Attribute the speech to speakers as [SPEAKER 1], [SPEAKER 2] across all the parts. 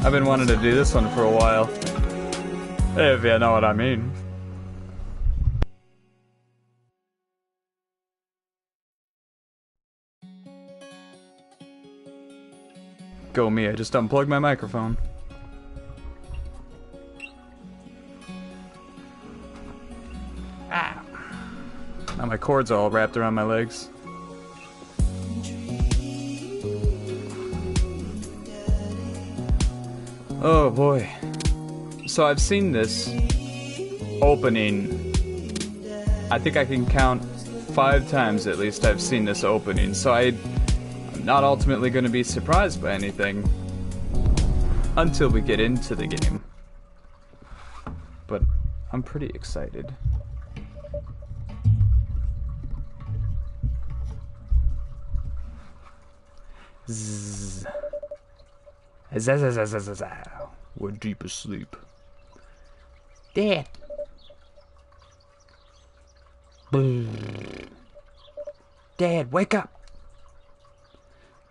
[SPEAKER 1] I've been wanting to do this one for a while. If you know what I mean. Go me, I just unplugged my microphone. Ah. Now my cord's all wrapped around my legs. Oh boy. So I've seen this opening. I think I can count 5 times at least I've seen this opening. So I'm not ultimately going to be surprised by anything until we get into the game. But I'm pretty excited. Zzz. We're deep asleep. Dad. Dad, wake up.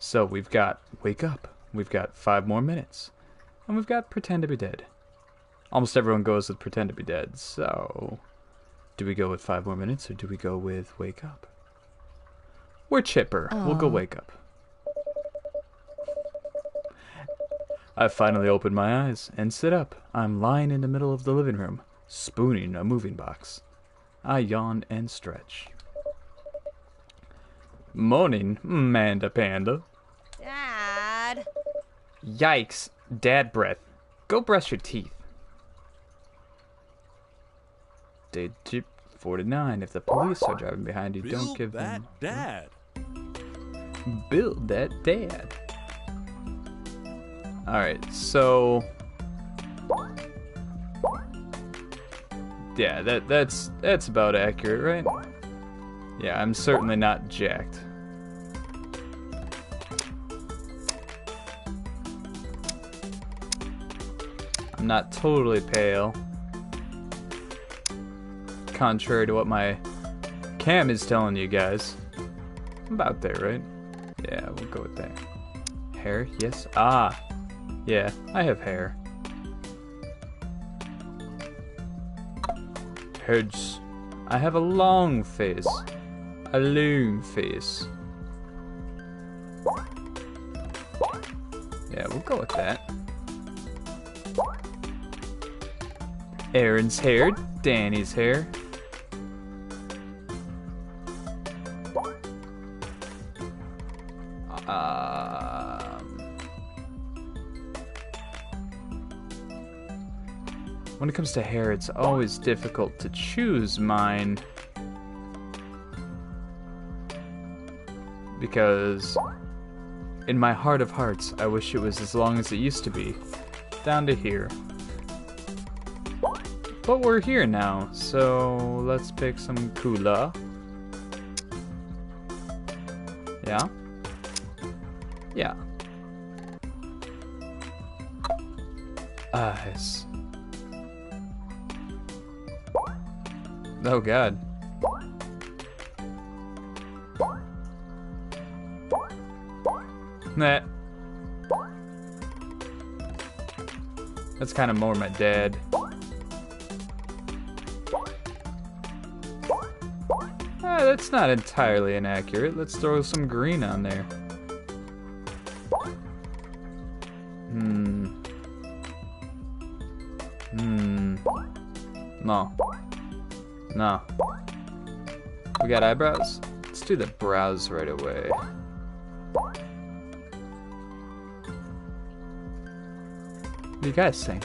[SPEAKER 1] So we've got wake up. We've got 5 more minutes. And we've got pretend to be dead. Almost everyone goes with pretend to be dead. So do we go with 5 more minutes or do we go with wake up? We're chipper. Aww. We'll go wake up. I finally opened my eyes and sit up. I'm lying in the middle of the living room, spooning a moving box. I yawn and stretch. Morning, Manda Panda.
[SPEAKER 2] Dad.
[SPEAKER 1] Yikes, dad breath. Go brush your teeth. Day 49. If the police are driving behind you, don't give them...
[SPEAKER 3] Build that dad.
[SPEAKER 1] Build that dad. Alright, so... Yeah, that's about accurate, right? Yeah, I'm certainly not jacked. I'm not totally pale. Contrary to what my cam is telling you guys. I'm about there, right? Yeah, we'll go with that. Hair? Yes. Ah! Yeah, I have hair. Heads. I have a long face. A long face. Yeah, we'll go with that. Aaron's hair, Danny's hair. When it comes to hair, it's always difficult to choose mine. Because in my heart of hearts, I wish it was as long as it used to be. Down to here. But we're here now, so let's pick some Kula. Yeah? Yeah. Eyes. Oh god. Nah. That's kind of more my dad. That's not entirely inaccurate. Let's throw some green on there. No. No. We got eyebrows? Let's do the brows right away. What do you guys think?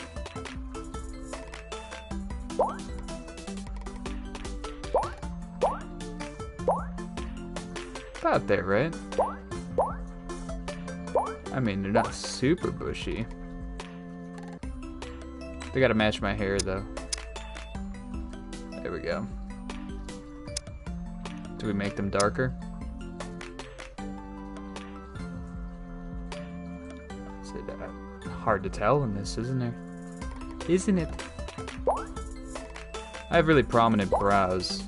[SPEAKER 1] About there, right? I mean, they're not super bushy. They gotta match my hair, though. There we go. Do we make them darker? Is it hard to tell in this, isn't there? Isn't it? I have really prominent brows.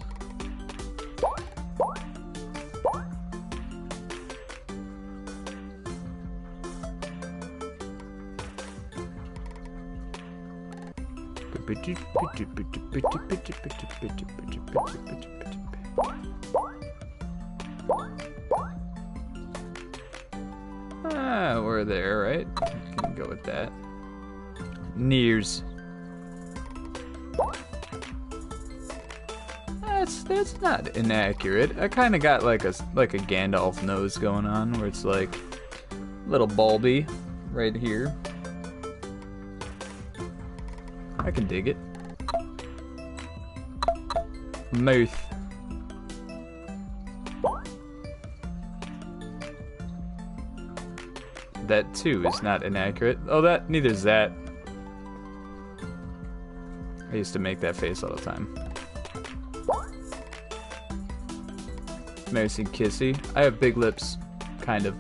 [SPEAKER 1] Ah, we're there, right? Can go with that. Nears. That's not inaccurate. I kind of got like a Gandalf nose going on, where it's like a little bulby right here. I can dig it. Mouth. That too is not inaccurate. Oh, neither is that. I used to make that face all the time. Mercy Kissy. I have big lips, kind of.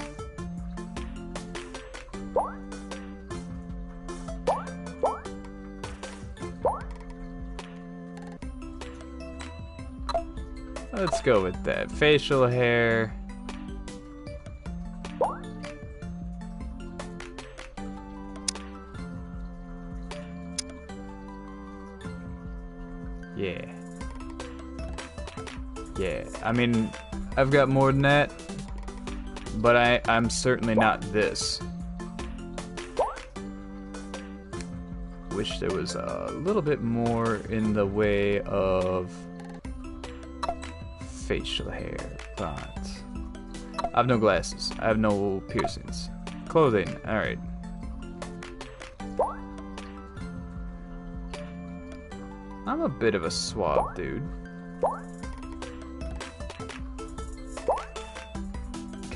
[SPEAKER 1] Let's go with that. Facial hair. Yeah. Yeah, I mean, I've got more than that, but I'm certainly not this. Wish there was a little bit more in the way of facial hair, but I have no glasses. I have no piercings. Clothing, alright. I'm a bit of a swab, dude.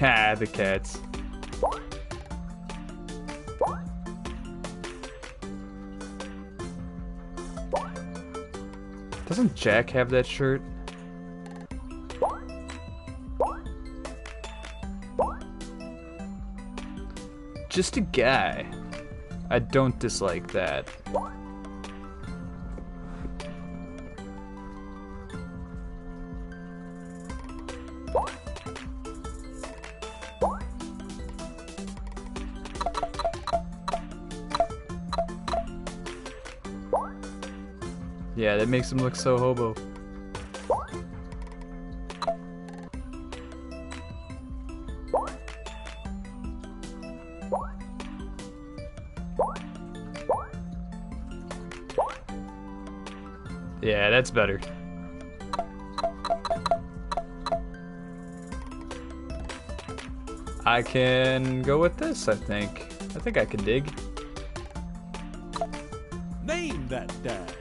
[SPEAKER 1] Ah, the cats. Doesn't Jack have that shirt? Just a guy. I don't dislike that. Yeah, that makes him look so hobo. Yeah, that's better. I can go with this, I think. I think I can dig.
[SPEAKER 3] Name that dad.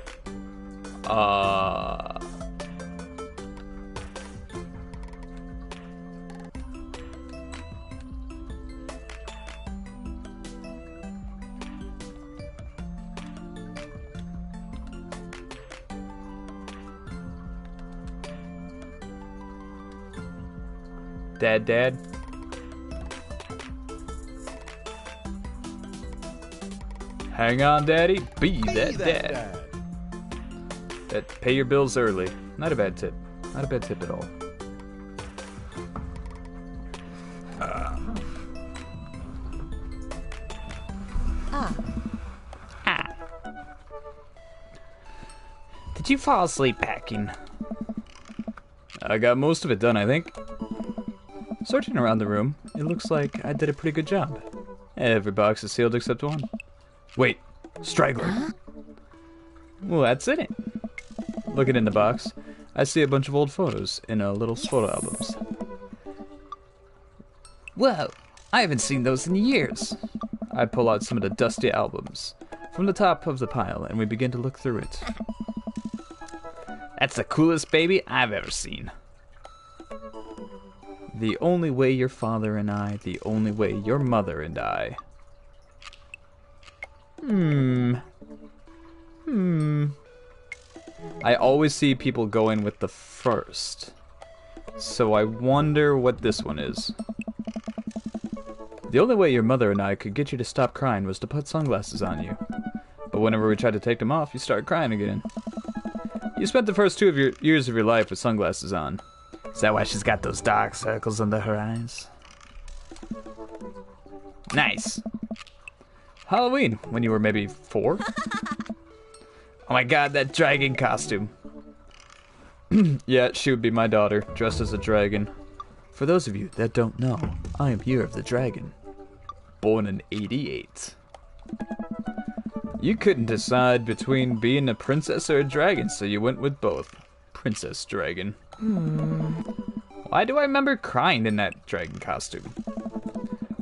[SPEAKER 1] Dad. Hang on, Daddy. Be that dad. That pay your bills early. Not a bad tip. Not a bad tip at all. Did you fall asleep packing? I got most of it done, I think. Searching around the room, it looks like I did a pretty good job. Every box is sealed except one. Wait, straggler. Well, that's in it. Looking in the box, I see a bunch of old photos in little photo albums. Whoa, I haven't seen those in years. I pull out some of the dusty albums from the top of the pile and we begin to look through it. That's the coolest baby I've ever seen. The only way your father and I, the only way your mother and I. I always see people going with the first. So I wonder what this one is. The only way your mother and I could get you to stop crying was to put sunglasses on you. But whenever we tried to take them off, you started crying again. You spent the first 2 of your years of your life with sunglasses on. Is that why she's got those dark circles under her eyes? Nice. Halloween, when you were maybe 4? Oh my god, that dragon costume. Yeah, she would be my daughter, dressed as a dragon. For those of you that don't know, I am Year of the Dragon. Born in '88. You couldn't decide between being a princess or a dragon, so you went with both. Princess Dragon. Why do I remember crying in that dragon costume?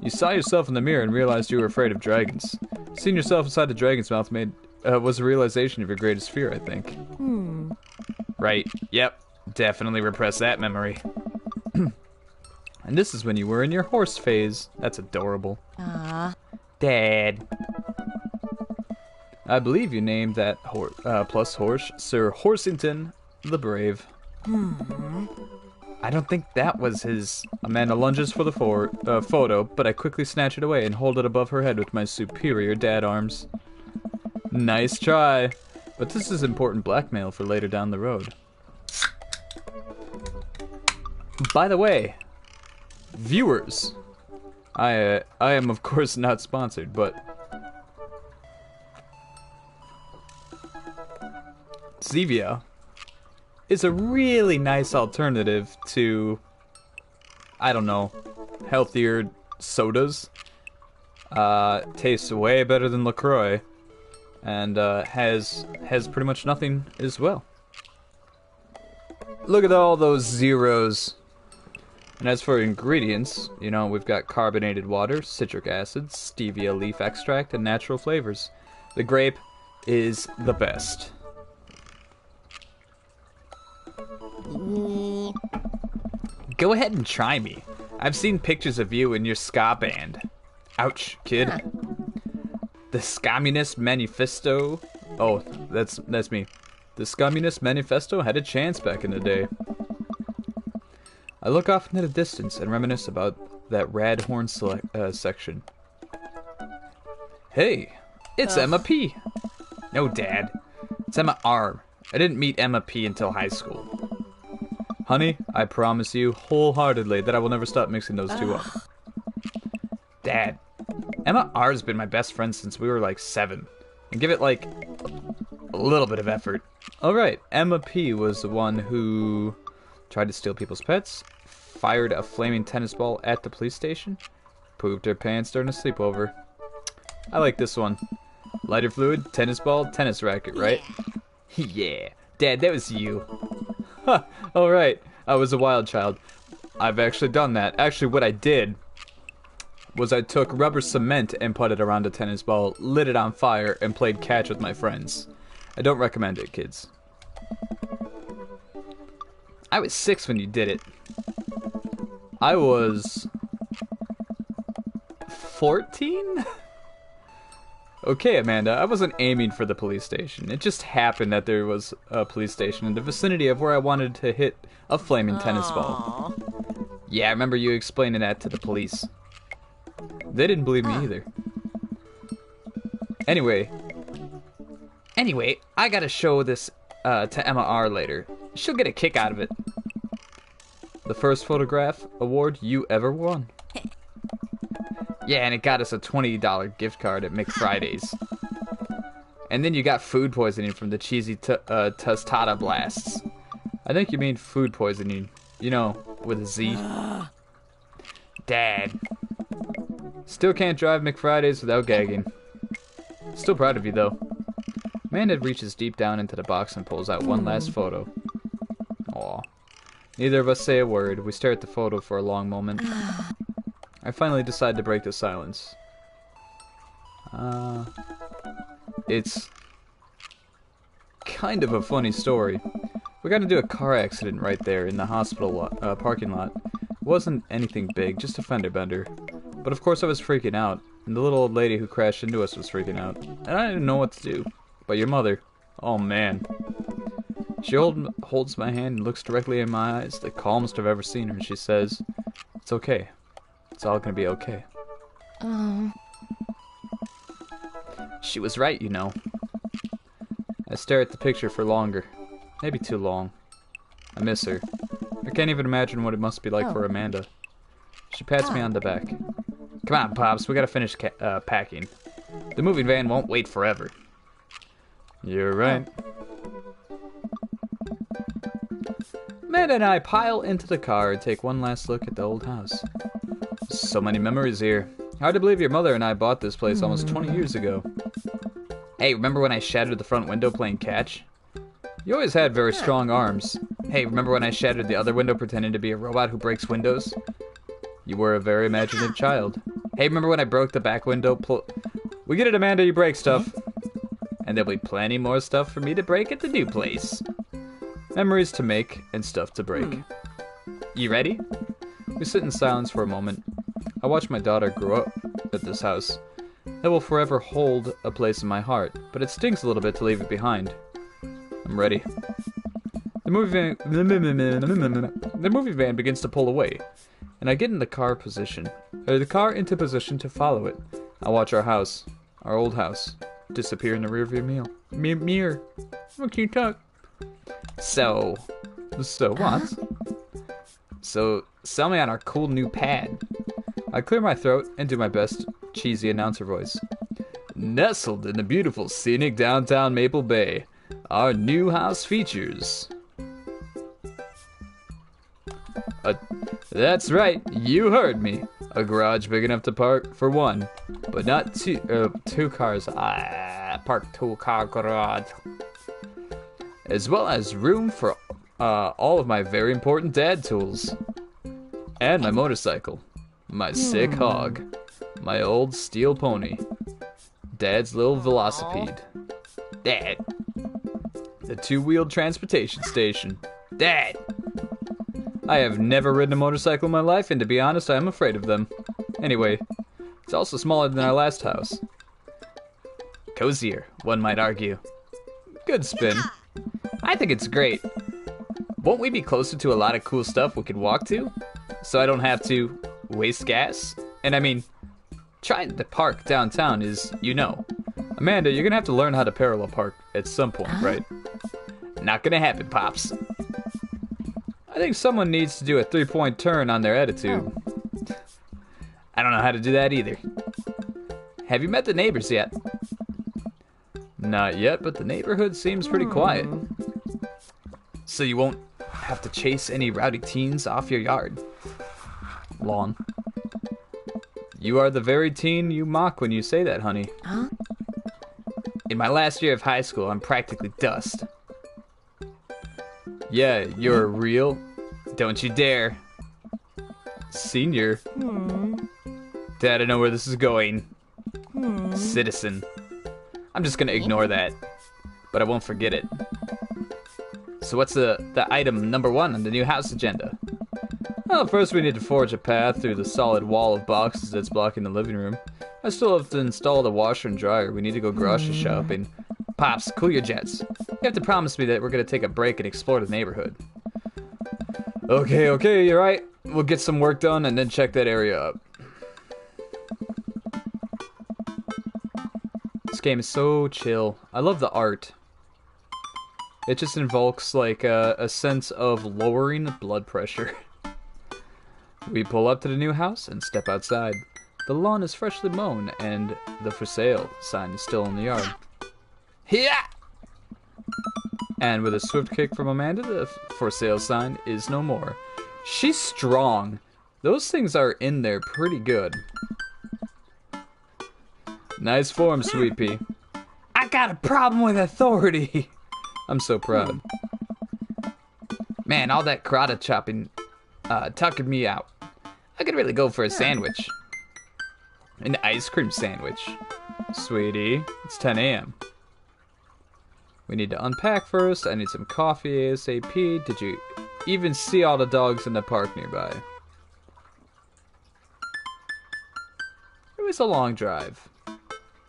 [SPEAKER 1] You saw yourself in the mirror and realized you were afraid of dragons. Seeing yourself inside the dragon's mouth was a realization of your greatest fear, I think. Right, yep, definitely repress that memory. And this is when you were in your horse phase. That's adorable. Dad. I believe you named that plus horse Sir Horsington the Brave. I don't think that was his. Amanda lunges for the photo, but I quickly snatch it away and hold it above her head with my superior dad arms. Nice try, but this is important blackmail for later down the road. By the way, viewers, I am of course not sponsored, but Zevia is a really nice alternative to, I don't know, healthier sodas. Tastes way better than LaCroix, and has pretty much nothing as well. Look at all those zeros. And as for ingredients, you know, we've got carbonated water, citric acid, stevia leaf extract, and natural flavors. The grape is the best. Go ahead and try me. I've seen pictures of you in your ska band. Ouch, kid. The Scommunist Manifesto. Oh, that's me. The Scommunist Manifesto had a chance back in the day. I look off into the distance and reminisce about that rad horn section. Hey, it's Emma P. No, Dad. It's Emma R. I didn't meet Emma P until high school. Honey, I promise you wholeheartedly that I will never stop mixing those two up. Dad, Emma R's been my best friend since we were like 7. And give it like a little bit of effort. Alright, Emma P was the one who tried to steal people's pets, fired a flaming tennis ball at the police station, pooped her pants during a sleepover. I like this one. Lighter fluid, tennis ball, tennis racket, right? Yeah. Dad, that was you. Huh, alright. I was a wild child. I've actually done that. Actually, what I did was I took rubber cement and put it around a tennis ball, lit it on fire, and played catch with my friends. I don't recommend it, kids. I was 6 when you did it. I was 14? Okay, Amanda, I wasn't aiming for the police station. It just happened that there was a police station in the vicinity of where I wanted to hit a flaming tennis ball. Yeah, I remember you explaining that to the police. They didn't believe me either. Anyway, I gotta show this to Emma R later. She'll get a kick out of it. The first photograph award you ever won. Yeah, and it got us a $20 gift card at McFriday's. And then you got food poisoning from the cheesy tostada blasts. I think you mean food poisoning. You know, with a Z. Dad. Still can't drive McFriday's without gagging. Still proud of you, though. Amanda reaches deep down into the box and pulls out one last photo. Aw. Neither of us say a word. We stare at the photo for a long moment. I finally decide to break the silence. It's kind of a funny story. We got into a car accident right there in the hospital parking lot. It wasn't anything big, just a fender bender. But of course I was freaking out, and the little old lady who crashed into us was freaking out. And I didn't know what to do. But your mother, oh man. She holds my hand and looks directly in my eyes, the calmest I've ever seen her, and she says, "It's okay. It's all gonna be okay."
[SPEAKER 2] Oh.
[SPEAKER 1] She was right, you know. I stare at the picture for longer. Maybe too long. I miss her. I can't even imagine what it must be like for Amanda. She pats me on the back. Come on, Pops, we gotta finish packing. The moving van won't wait forever. You're right. Amanda and I pile into the car and take one last look at the old house. So many memories here. Hard to believe your mother and I bought this place almost 20 years ago. Hey, remember when I shattered the front window playing catch? You always had very strong arms. Hey, remember when I shattered the other window pretending to be a robot who breaks windows? You were a very imaginative child. Hey, remember when I broke the back window? We get it, Amanda, you break stuff. And there'll be plenty more stuff for me to break at the new place. Memories to make and stuff to break. You ready? We sit in silence for a moment. I watch my daughter grow up at this house. It will forever hold a place in my heart, but it stings a little bit to leave it behind. I'm ready. The movie van begins to pull away, and I get in the car into position to follow it. I watch our house, our old house, disappear in the rearview mirror. What can you talk? So what? So, sell me on our cool new pad. I clear my throat and do my best cheesy announcer voice. Nestled in the beautiful scenic downtown Maple Bay, our new house features... That's right, you heard me. A garage big enough to park for one, but not two cars. Park 2-car garage. As well as room for all of my very important dad tools. And my motorcycle. My sick hog. My old steel pony. Dad's little velocipede. Dad. The two-wheeled transportation station. Dad. I have never ridden a motorcycle in my life, and to be honest, I am afraid of them. Anyway, it's also smaller than our last house. Cozier, one might argue. Good spin. I think it's great. Won't we be closer to a lot of cool stuff we could walk to? So I don't have to waste gas? And I mean, trying to park downtown is, you know. Amanda, you're gonna have to learn how to parallel park at some point, right? Not gonna happen, Pops. I think someone needs to do a 3-point turn on their attitude. I don't know how to do that either. Have you met the neighbors yet? Not yet, but the neighborhood seems pretty quiet. So you won't have to chase any rowdy teens off your lawn. You are the very teen you mock when you say that, honey. In my last year of high school, I'm practically dust. Yeah, you're real. Don't you dare. Senior. Dad, I know where this is going. Citizen. I'm just gonna ignore that. But I won't forget it. So what's the item number 1 on the new house agenda? Well, first we need to forge a path through the solid wall of boxes that's blocking the living room. I still have to install the washer and dryer. We need to go grocery shopping. Pops, cool your jets. You have to promise me that we're gonna take a break and explore the neighborhood. Okay, you're right. We'll get some work done and then check that area up. This game is so chill. I love the art. It just invokes like a sense of lowering blood pressure. We pull up to the new house and step outside. The lawn is freshly mown and the for sale sign is still in the yard. Yeah! And with a swift kick from Amanda, the for sale sign is no more. She's strong. Those things are in there pretty good. Nice form, Sweet Pea. I got a problem with authority. I'm so proud. Man, all that karate chopping tuckered me out. I could really go for a sandwich. An ice cream sandwich. Sweetie, it's 10 a.m. We need to unpack first. I need some coffee ASAP. Did you even see all the dogs in the park nearby? It was a long drive,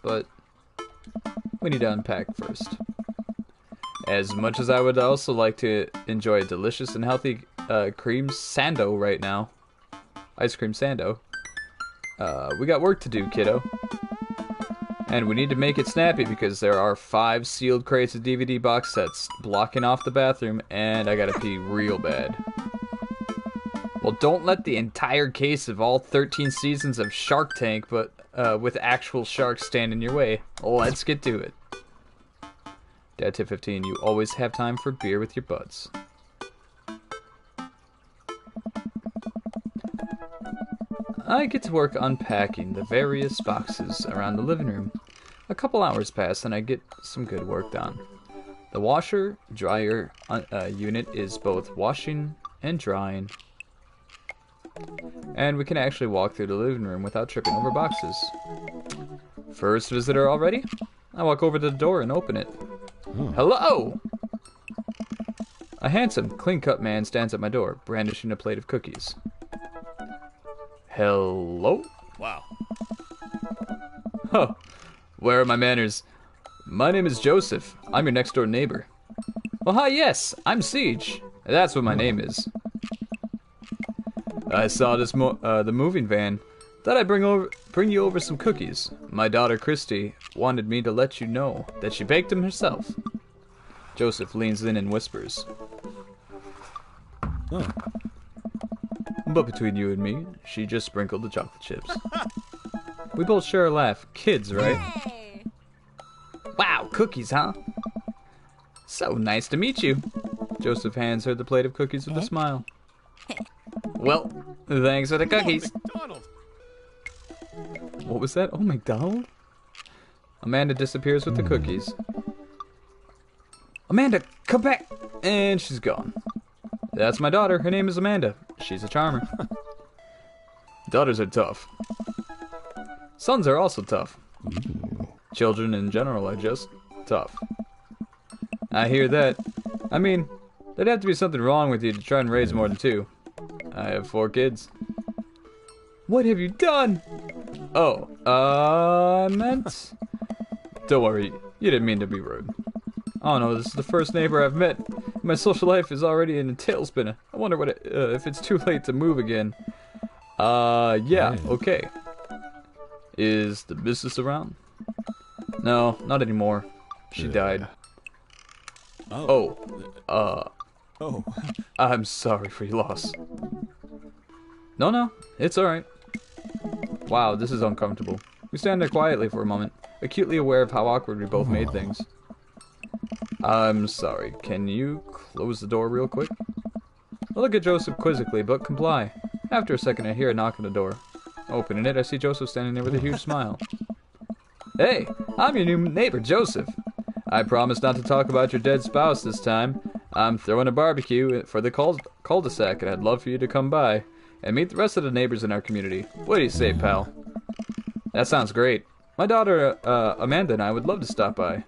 [SPEAKER 1] but we need to unpack first. As much as I would also like to enjoy a delicious and healthy cream sando right now, ice cream sando, we got work to do, kiddo. And we need to make it snappy because there are 5 sealed crates of DVD box sets blocking off the bathroom, and I gotta pee real bad. Well, don't let the entire case of all 13 seasons of Shark Tank, but with actual sharks stand in your way. Let's get to it. Dad tip 15, you always have time for beer with your buds. I get to work unpacking the various boxes around the living room. A couple hours pass and I get some good work done. The washer dryer unit is both washing and drying. And we can actually walk through the living room without tripping over boxes. First visitor already? I walk over to the door and open it. Hello! A handsome, clean-cut man stands at my door, brandishing a plate of cookies. Hello?
[SPEAKER 3] Wow.
[SPEAKER 1] Huh. Where are my manners? My name is Joseph. I'm your next-door neighbor. Well, hi, yes. I'm Siege. That's what my name is. I saw this the moving van. Thought I'd bring you over some cookies. My daughter Christy wanted me to let you know that she baked them herself. Joseph leans in and whispers.
[SPEAKER 3] Huh.
[SPEAKER 1] But between you and me, she just sprinkled the chocolate chips. We both share a laugh. Kids, right?
[SPEAKER 2] Hey.
[SPEAKER 1] Wow, cookies, huh? So nice to meet you. Joseph hands her the plate of cookies with a smile. Well, thanks for the cookies.
[SPEAKER 3] McDonald.
[SPEAKER 1] What was that? Oh, McDonald? Amanda disappears with the cookies. Amanda, come back! And she's gone. That's my daughter. Her name is Amanda. She's a charmer. Daughters are tough. Sons are also tough. Children in general are just tough. I hear that. I mean, there'd have to be something wrong with you to try and raise more than two. I have 4 kids. What have you done? Oh, I meant... Don't worry, you didn't mean to be rude. Oh no, this is the first neighbor I've met. My social life is already in a tailspin. I wonder what if it's too late to move again. Yeah, okay. Is the missus around? No, not anymore. She died.
[SPEAKER 3] Oh.
[SPEAKER 1] Oh, I'm sorry for your loss. No, it's alright. Wow, this is uncomfortable. We stand there quietly for a moment, acutely aware of how awkward we both made things. I'm sorry, can you close the door real quick? I look at Joseph quizzically, but comply. After a second, I hear a knock on the door. Opening it, I see Joseph standing there with a huge smile. Hey, I'm your new neighbor, Joseph. I promise not to talk about your dead spouse this time. I'm throwing a barbecue for the cul-de-sac, and I'd love for you to come by and meet the rest of the neighbors in our community. What do you say, pal? That sounds great. My daughter, Amanda, and I would love to stop by.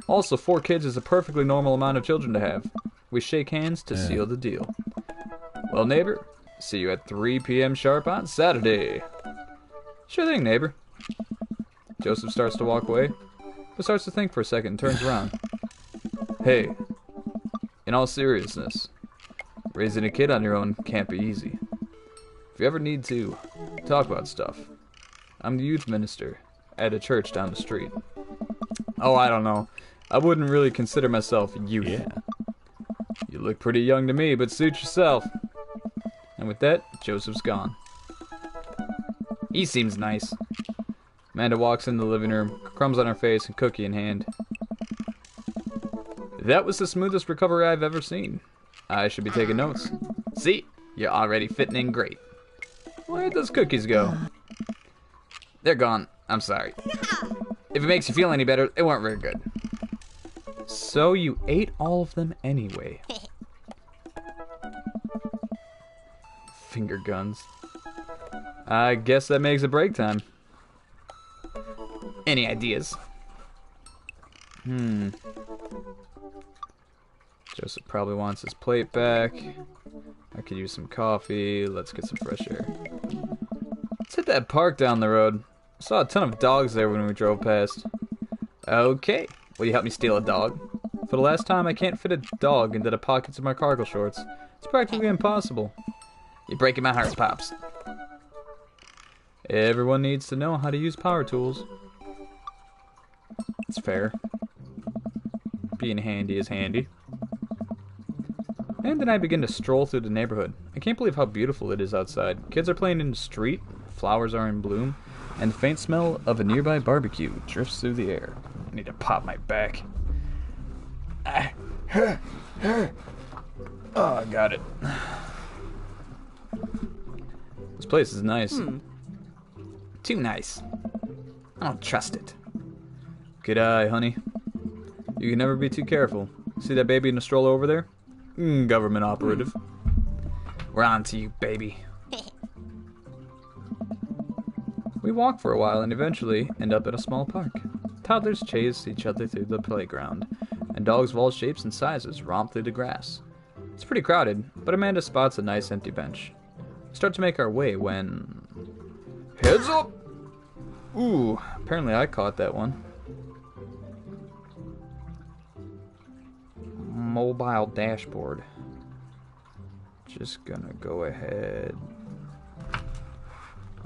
[SPEAKER 1] Also, 4 kids is a perfectly normal amount of children to have. We shake hands to seal the deal. Well, neighbor, see you at 3 p.m. sharp on Saturday. Sure thing, neighbor. Joseph starts to walk away, but starts to think for a second and turns around. Hey, in all seriousness, raising a kid on your own can't be easy. If you ever need to talk about stuff, I'm the youth minister at a church down the street. Oh, I don't know. I wouldn't really consider myself youth.
[SPEAKER 3] Yeah.
[SPEAKER 1] You look pretty young to me, but suit yourself. And with that, Joseph's gone. He seems nice. Amanda walks in the living room, crumbs on her face and cookie in hand. That was the smoothest recovery I've ever seen. I should be taking notes. See, you're already fitting in great. Where'd those cookies go? They're gone. I'm sorry. If it makes you feel any better, they weren't very good. So you ate all of them anyway. Finger guns. I guess that makes it break time. Any ideas? Joseph probably wants his plate back. I could use some coffee. Let's get some fresh air. Let's hit that park down the road. I saw a ton of dogs there when we drove past. Okay, will you help me steal a dog? For the last time, I can't fit a dog into the pockets of my cargo shorts. It's practically impossible. You're breaking my heart, Pops. Everyone needs to know how to use power tools. It's fair. Being handy is handy. And then I begin to stroll through the neighborhood. I can't believe how beautiful it is outside. Kids are playing in the street, flowers are in bloom, and the faint smell of a nearby barbecue drifts through the air. I need to pop my back. Oh, I got it. This place is nice.
[SPEAKER 3] Too nice. I don't trust it.
[SPEAKER 1] Good eye, honey. You can never be too careful. See that baby in the stroller over there? Government operative.
[SPEAKER 3] We're on to you, baby.
[SPEAKER 1] We walk for a while and eventually end up at a small park. Toddlers chase each other through the playground, and dogs of all shapes and sizes romp through the grass. It's pretty crowded, but Amanda spots a nice empty bench. We start to make our way when... Heads up! Ooh, apparently I caught that one. Mobile dashboard. Just gonna go ahead.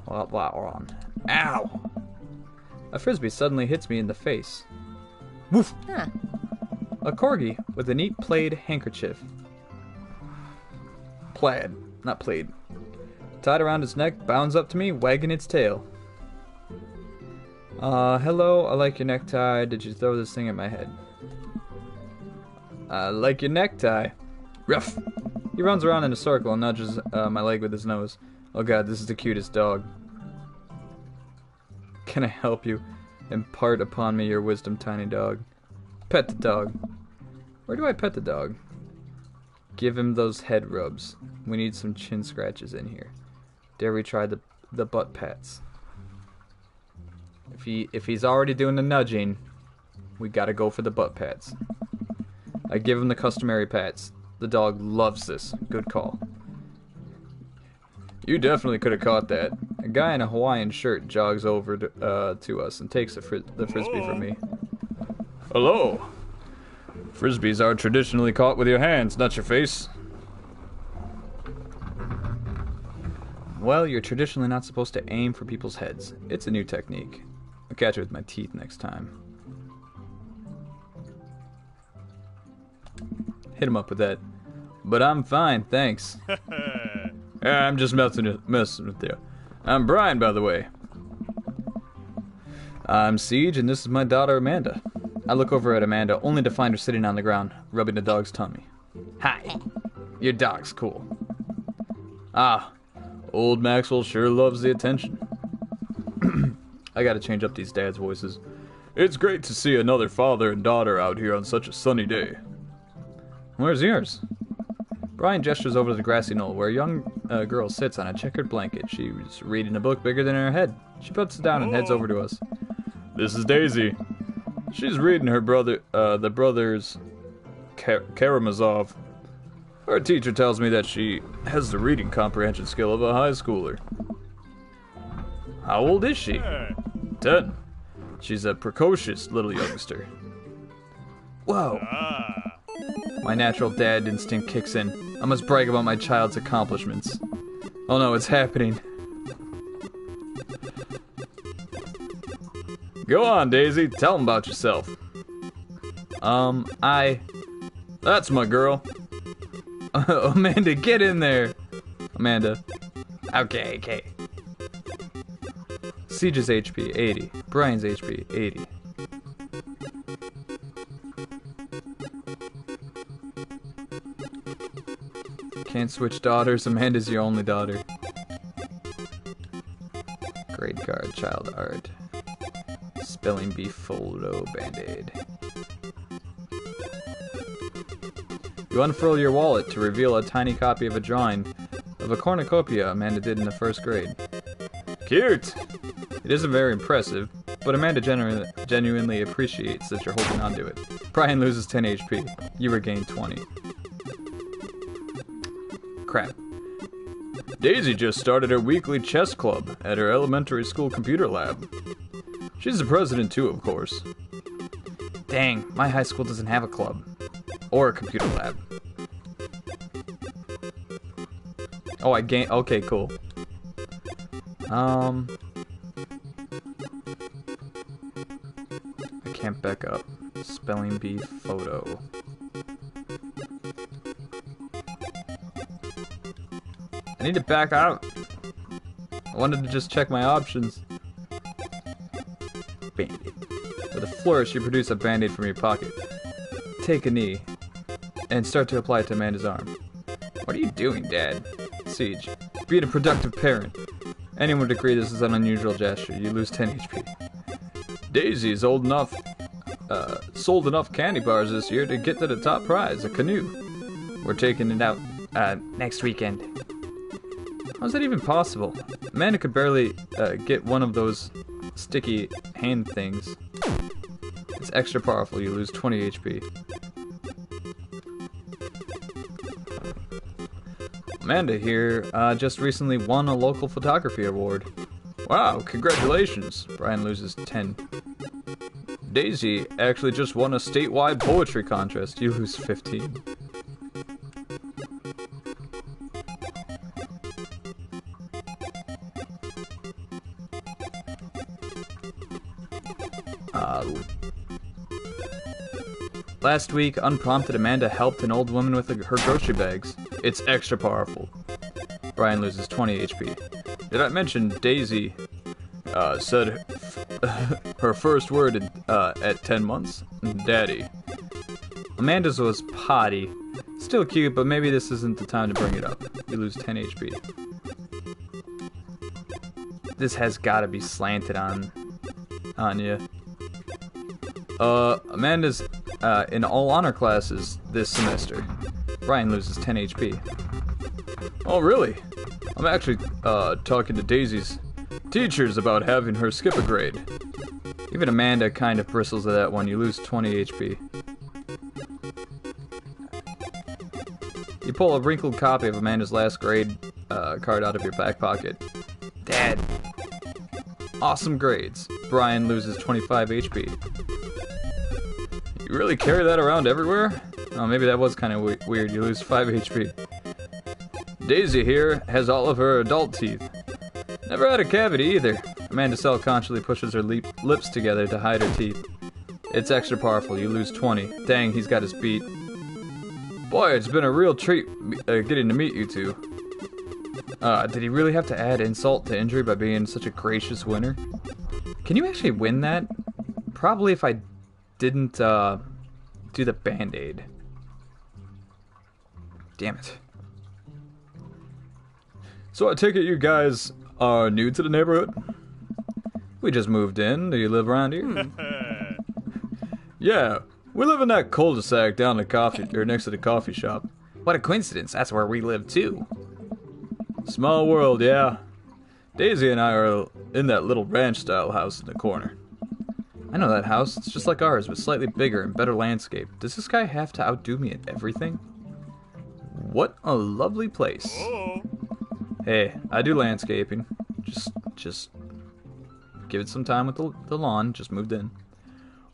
[SPEAKER 1] On. Ow! A frisbee suddenly hits me in the face. Woof!
[SPEAKER 2] Huh.
[SPEAKER 1] A corgi with a neat plaid handkerchief. Plaid, not plaid. Tied around its neck, bounds up to me, wagging its tail. Hello, I like your necktie. Did you throw this thing at my head? I like your necktie. Ruff! He runs around in a circle and nudges my leg with his nose. Oh god, this is the cutest dog. Can I help you? Impart upon me your wisdom, tiny dog. Pet the dog. Where do I pet the dog? Give him those head rubs. We need some chin scratches in here. Dare we try the butt pats? If he's already doing the nudging, we gotta go for the butt pats. I give him the customary pats. The dog loves this. Good call. You definitely could have caught that. A guy in a Hawaiian shirt jogs over to us and takes the frisbee from me. Hello. Frisbees are traditionally caught with your hands, not your face. Well, you're traditionally not supposed to aim for people's heads. It's a new technique. I'll catch it with my teeth next time. Hit him up with that. But I'm fine, thanks. I'm just messing with you. I'm Brian, by the way. I'm Siege, and this is my daughter, Amanda. I look over at Amanda, only to find her sitting on the ground, rubbing the dog's tummy.
[SPEAKER 3] Hi. Your dog's cool.
[SPEAKER 1] Ah, old Maxwell sure loves the attention. I gotta change up these dads' voices. It's great to see another father and daughter out here on such a sunny day. Where's yours? Brian gestures over to the grassy knoll, where a young girl sits on a checkered blanket. She's reading a book bigger than her head. She puts it down and heads over to us. This is Daisy. She's reading her the brothers Karamazov. Her teacher tells me that she has the reading comprehension skill of a high schooler. How old is she? 10. She's a precocious little youngster. Whoa. My natural dad instinct kicks in. I must brag about my child's accomplishments. Oh no, it's happening. Go on, Daisy. Tell them about yourself. That's my girl. Amanda, get in there. Amanda.
[SPEAKER 3] Okay.
[SPEAKER 1] Siege's HP, 80. Brian's HP, 80. Can't switch daughters. Amanda's your only daughter. Grade card, child art. Spelling bee photo band-aid. You unfurl your wallet to reveal a tiny copy of a drawing of a cornucopia Amanda did in the first grade. Cute! It isn't very impressive, but Amanda genuinely appreciates that you're holding onto it. Brian loses 10 HP. You regain 20. Crap. Daisy just started her weekly chess club at her elementary school computer lab. She's the president too, of course. Dang, my high school doesn't have a club. Or a computer lab. Oh, I gained... Okay, cool. I can't back up. Spelling bee photo. I need to back out. I wanted to just check my options. Band-Aid. With a flourish, you produce a Band-Aid from your pocket. take a knee and start to apply it to Amanda's arm. What are you doing, Dad? Siege. Being a productive parent. Anyone would agree this is an unusual gesture. You lose 10 HP. Daisy is old enough, sold enough candy bars this year to get to the top prize, a canoe. We're taking it out, next weekend. How's that even possible? Amanda could barely, get one of those sticky hand things. It's extra powerful. You lose 20 HP. Amanda here just recently won a local photography award. Wow, congratulations. Brian loses 10. Daisy actually just won a statewide poetry contest. You lose 15. Last week, unprompted, Amanda helped an old woman with her grocery bags. It's extra powerful. Brian loses 20 HP. Did I mention Daisy said her first word at 10 months? Daddy. Amanda's was potty. Still cute, but maybe this isn't the time to bring it up. You lose 10 HP. This has gotta be slanted on you. Amanda's in all honor classes this semester. Brian loses 10 HP. Oh, really? I'm actually talking to Daisy's teachers about having her skip a grade. Even Amanda kind of bristles at that one. You lose 20 HP. You pull a wrinkled copy of Amanda's last grade card out of your back pocket. Dad. Awesome grades. Brian loses 25 HP. You really carry that around everywhere? Oh, maybe that was kind of weird. You lose 5 HP. Daisy here has all of her adult teeth. Never had a cavity either. Amanda self-consciously pushes her lips together to hide her teeth. It's extra powerful. You lose 20. Dang, he's got us beat. Boy, it's been a real treat getting to meet you two. Did he really have to add insult to injury by being such a gracious winner? Can you actually win that? Probably if I didn't do the band-aid. Damn it. So I take it you guys are new to the neighborhood? We just moved in. Do you live around here? Yeah, we live in that cul-de-sac down the next to the coffee shop. What a coincidence, that's where we live too. Small world, yeah. Daisy and I are in that little ranch-style house in the corner. I know that house. It's just like ours, but slightly bigger and better landscape. Does this guy have to outdo me at everything? What a lovely place. Hey, I do landscaping. Just give it some time with the lawn. Just moved in.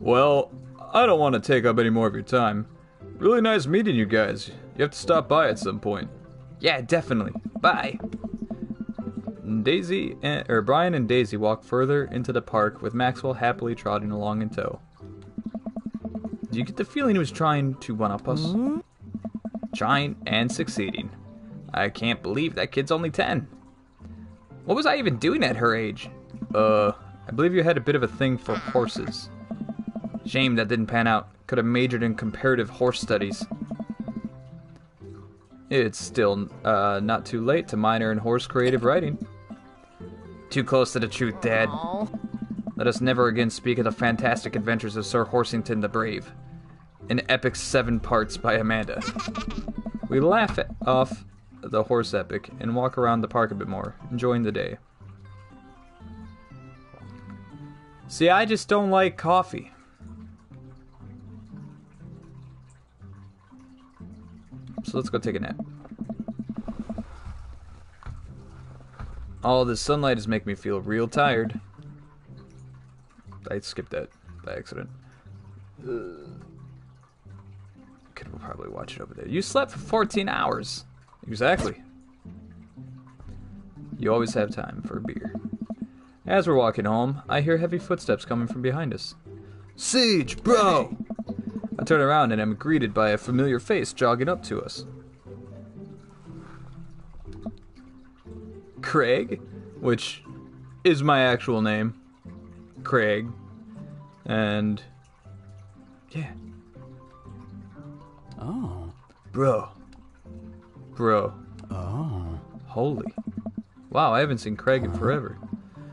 [SPEAKER 1] Well, I don't want to take up any more of your time. Really nice meeting you guys. You have to stop by at some point. Yeah, definitely. Bye. Brian and Daisy walk further into the park with Maxwell happily trotting along in tow. Do you get the feeling he was trying to one-up us? Mm-hmm. Trying and succeeding. I can't believe that kid's only 10. What was I even doing at her age? I believe you had a bit of a thing for horses. Shame that didn't pan out. Could have majored in comparative horse studies. It's still not too late to minor in horse creative writing. Too close to the truth, Dad.
[SPEAKER 2] Aww.
[SPEAKER 1] Let us never again speak of the fantastic adventures of Sir Horsington the Brave. An epic 7 parts by Amanda. We laugh off the horse epic and walk around the park a bit more, enjoying the day. See, I just don't like coffee. So let's go take a nap. All this sunlight is making me feel real tired. I skipped that by accident. Could probably watch it over there. You slept for 14 hours. Exactly. You always have time for a beer. As we're walking home, I hear heavy footsteps coming from behind us. Siege, bro! I turn around and am greeted by a familiar face jogging up to us. Craig, which is my actual name. Craig. And yeah.
[SPEAKER 3] Oh.
[SPEAKER 1] Bro.
[SPEAKER 3] Oh.
[SPEAKER 1] Holy. Wow, I haven't seen Craig in forever.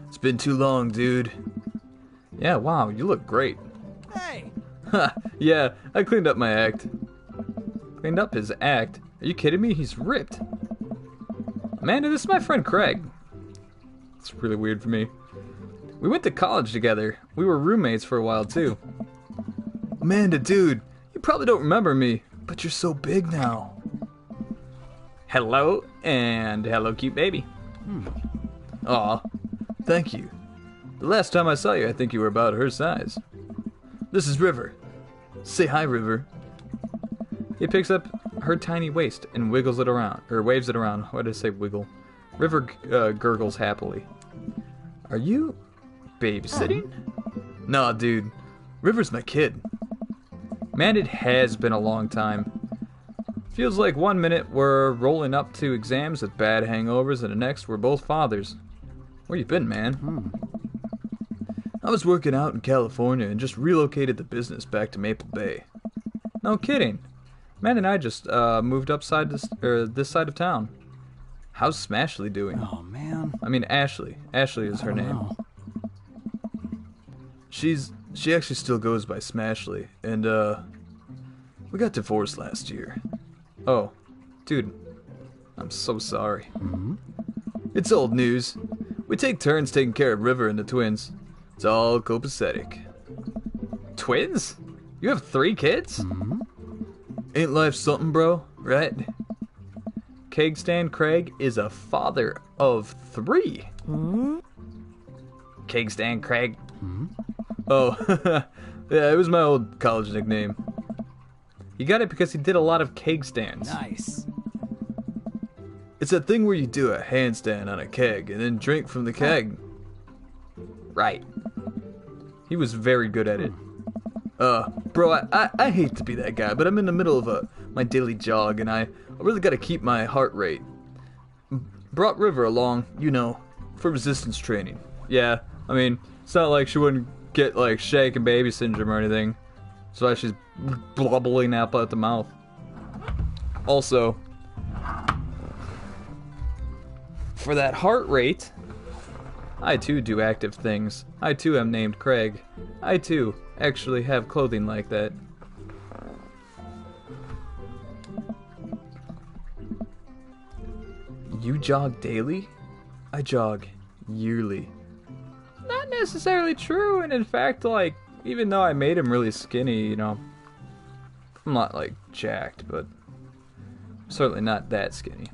[SPEAKER 1] It's been too long, dude. Yeah, wow, you look great.
[SPEAKER 4] Hey!
[SPEAKER 1] Ha, yeah, I cleaned up my act. Cleaned up his act? Are you kidding me? He's ripped. Amanda, this is my friend Craig. It's really weird for me. We went to college together. We were roommates for a while, too. Amanda, dude, you probably don't remember me, but you're so big now. Hello, and hello, cute baby. Aw, thank you. The last time I saw you, I think you were about her size. This is River. Say hi, River. He picks up her tiny waist and wiggles it around, or waves it around. Why did I say wiggle? River gurgles happily. Are you babysitting? Nah, dude. River's my kid. Man, it has been a long time. Feels like 1 minute we're rolling up to exams with bad hangovers, and the next we're both fathers. Where you been, man? I was working out in California and just relocated the business back to Maple Bay. No kidding. Man and I just moved this side of town. How's Smashley doing?
[SPEAKER 3] Oh, man.
[SPEAKER 1] I mean Ashley. Ashley is her name.
[SPEAKER 3] Wow.
[SPEAKER 1] She actually still goes by Smashley, and we got divorced last year. Oh, dude, I'm so sorry. It's old news. We take turns taking care of River and the twins. It's all copacetic. Twins? You have 3 kids? Ain't life something, bro? Right? Keg Stand Craig is a father of 3. Keg Stand Craig. Oh, yeah, it was my old college nickname. He got it because he did a lot of keg stands.
[SPEAKER 4] Nice.
[SPEAKER 1] It's that thing where you do a handstand on a keg and then drink from the keg. Right. He was very good at it. Bro, I hate to be that guy, but I'm in the middle of my daily jog, and I really gotta keep my heart rate. Brought River along, you know, for resistance training. Yeah, I mean, it's not like she wouldn't get, like, shake and baby syndrome or anything. That's why she's blubbling up at the mouth. Also, for that heart rate, I too do active things. I too am named Craig. I too actually have clothing like that. You jog daily? I jog yearly. Not necessarily true, and in fact, like, even though I made him really skinny, you know, I'm not, like, jacked, but certainly not that skinny.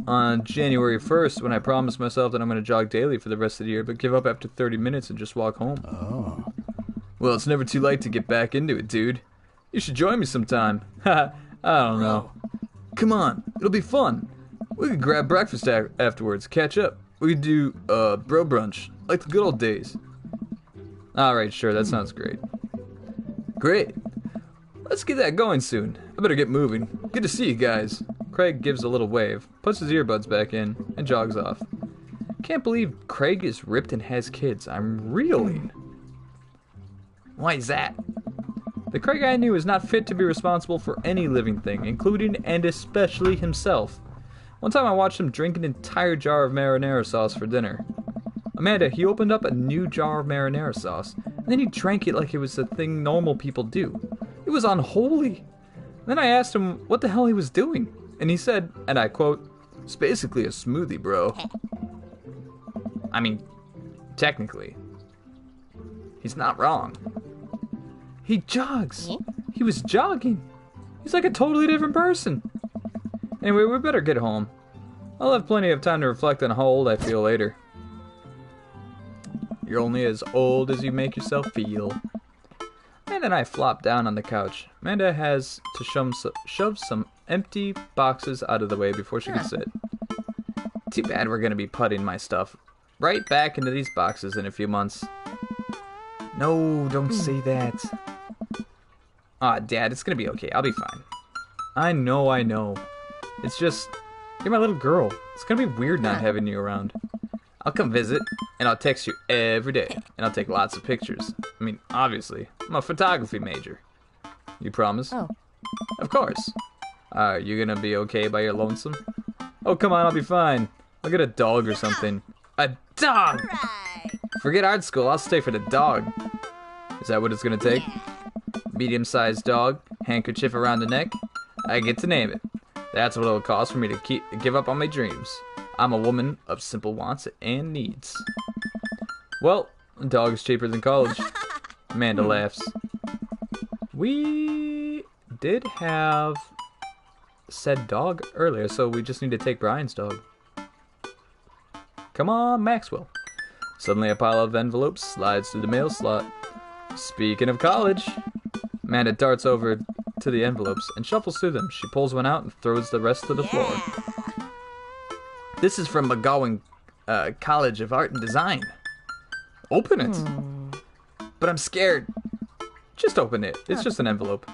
[SPEAKER 1] On January 1st, when I promised myself that I'm going to jog daily for the rest of the year, but give up after 30 minutes and just walk home.
[SPEAKER 3] Oh.
[SPEAKER 1] Well, it's never too late to get back into it, dude. You should join me sometime. Haha, I don't know. Come on, it'll be fun. We could grab breakfast afterwards, catch up. We could do, bro brunch, like the good old days. Alright, sure, that sounds great. Great. Let's get that going soon. I better get moving. Good to see you guys. Craig gives a little wave, puts his earbuds back in, and jogs off. Can't believe Craig is ripped and has kids. I'm reeling. Why is that? The Craig I knew is not fit to be responsible for any living thing, including and especially himself. One time I watched him drink an entire jar of marinara sauce for dinner. Amanda, he opened up a new jar of marinara sauce, and then he drank it like it was a thing normal people do. It was unholy. Then I asked him what the hell he was doing, and he said, and I quote, "It's basically a smoothie, bro." I mean, technically, he's not wrong. He jogs. He was jogging. He's like a totally different person. Anyway, we better get home. I'll have plenty of time to reflect on how old I feel later. You're only as old as you make yourself feel. And then I flop down on the couch. Amanda has to shove some empty boxes out of the way before she can sit. Too bad we're gonna be putting my stuff right back into these boxes in a few months. No, don't say that. Aw, Dad, it's gonna be okay. I'll be fine. I know. It's just, you're my little girl. It's gonna be weird not having you around. I'll come visit, and I'll text you every day, and I'll take lots of pictures. I mean, obviously, I'm a photography major.
[SPEAKER 3] You promise?
[SPEAKER 2] Oh.
[SPEAKER 3] Of course. Are you gonna be okay by your lonesome? Oh, come on, I'll be fine. I'll get a dog or something. A dog!
[SPEAKER 2] Right.
[SPEAKER 3] Forget art school, I'll stay for the dog. Is that what it's gonna take? Medium-sized dog, handkerchief around the neck. I get to name it. That's what it'll cost for me to give up on my dreams. I'm a woman of simple wants and needs. Well, a dog is cheaper than college. Amanda laughs. We did have said dog earlier, so we just need to take Brian's dog. Come on, Maxwell. Suddenly a pile of envelopes slides through the mail slot. Speaking of college, Amanda darts over to the envelopes and shuffles through them. She pulls one out and throws the rest to the floor. This is from McGowan College of Art and Design. Open it. But I'm scared. Just open it. It's just an envelope.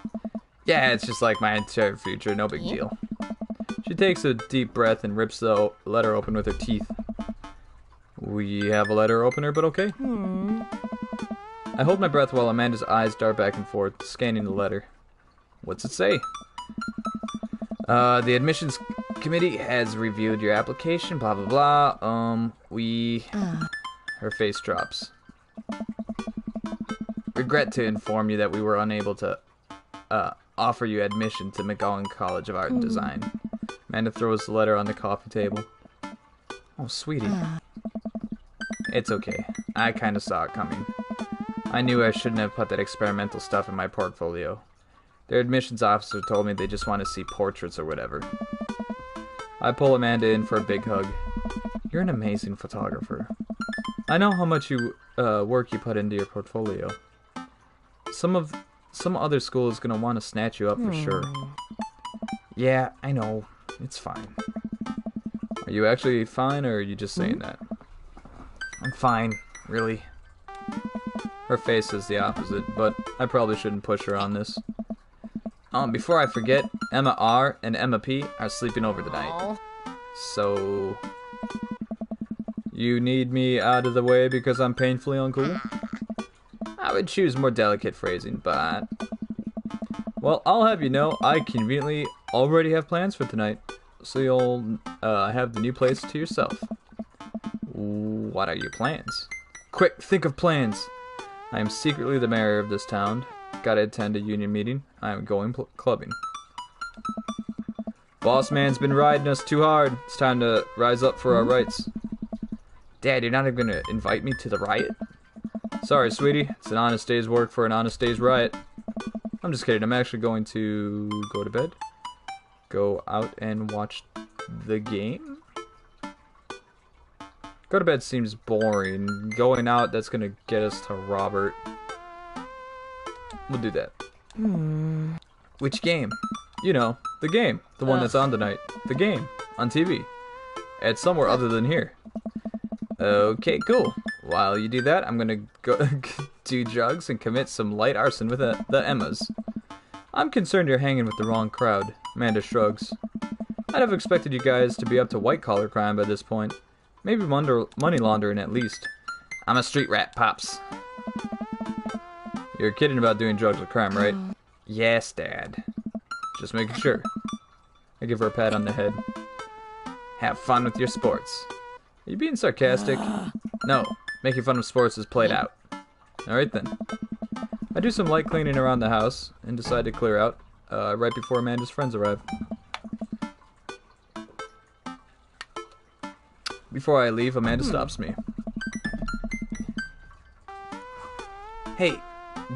[SPEAKER 3] Yeah, it's just like my entire future. No big deal. She takes a deep breath and rips the letter open with her teeth. We have a letter opener, but okay. I hold my breath while Amanda's eyes dart back and forth, scanning the letter. What's it say? The admissions committee has reviewed your application, blah, blah, blah. Her face drops. Regret to inform you that we were unable to, offer you admission to McGowan College of Art and Design. Amanda throws the letter on the coffee table. Oh, sweetie. It's okay. I kinda saw it coming. I knew I shouldn't have put that experimental stuff in my portfolio. Their admissions officer told me they just want to see portraits or whatever. I pull Amanda in for a big hug. You're an amazing photographer. I know how much work you put into your portfolio. Some other school is gonna want to snatch you up for sure. Yeah, I know. It's fine. Are you actually fine, or are you just saying that? I'm fine, really. Her face is the opposite, but I probably shouldn't push her on this. Before I forget, Emma R and Emma P are sleeping over tonight.
[SPEAKER 2] Aww.
[SPEAKER 3] So, you need me out of the way because I'm painfully uncool? I would choose more delicate phrasing, but... Well, I'll have you know, I conveniently already have plans for tonight, so you'll have the new place to yourself. What are your plans? Quick, think of plans! I am secretly the mayor of this town. Gotta attend a union meeting. I am going clubbing. Boss man's been riding us too hard. It's time to rise up for our rights. Dad, you're not even gonna invite me to the riot? Sorry, sweetie. It's an honest day's work for an honest day's riot. I'm just kidding. I'm actually going to go to bed. Go out and watch the game? Go to bed seems boring. Going out, that's gonna get us to Robert. We'll do that. Which game? You know, the game. The one that's on tonight. The game. On TV. It's somewhere other than here. Okay, cool. While you do that, I'm gonna go do drugs and commit some light arson with the Emmas. I'm concerned you're hanging with the wrong crowd. Amanda shrugs. I'd have expected you guys to be up to white-collar crime by this point. Maybe money laundering at least. I'm a street rat, Pops. You're kidding about doing drugs or crime, right? Yes, Dad. Just making sure. I give her a pat on the head. Have fun with your sports. Are you being sarcastic? No. Making fun of sports is played out. Alright then. I do some light cleaning around the house and decide to clear out right before Amanda's friends arrive. Before I leave, Amanda stops me. Hey,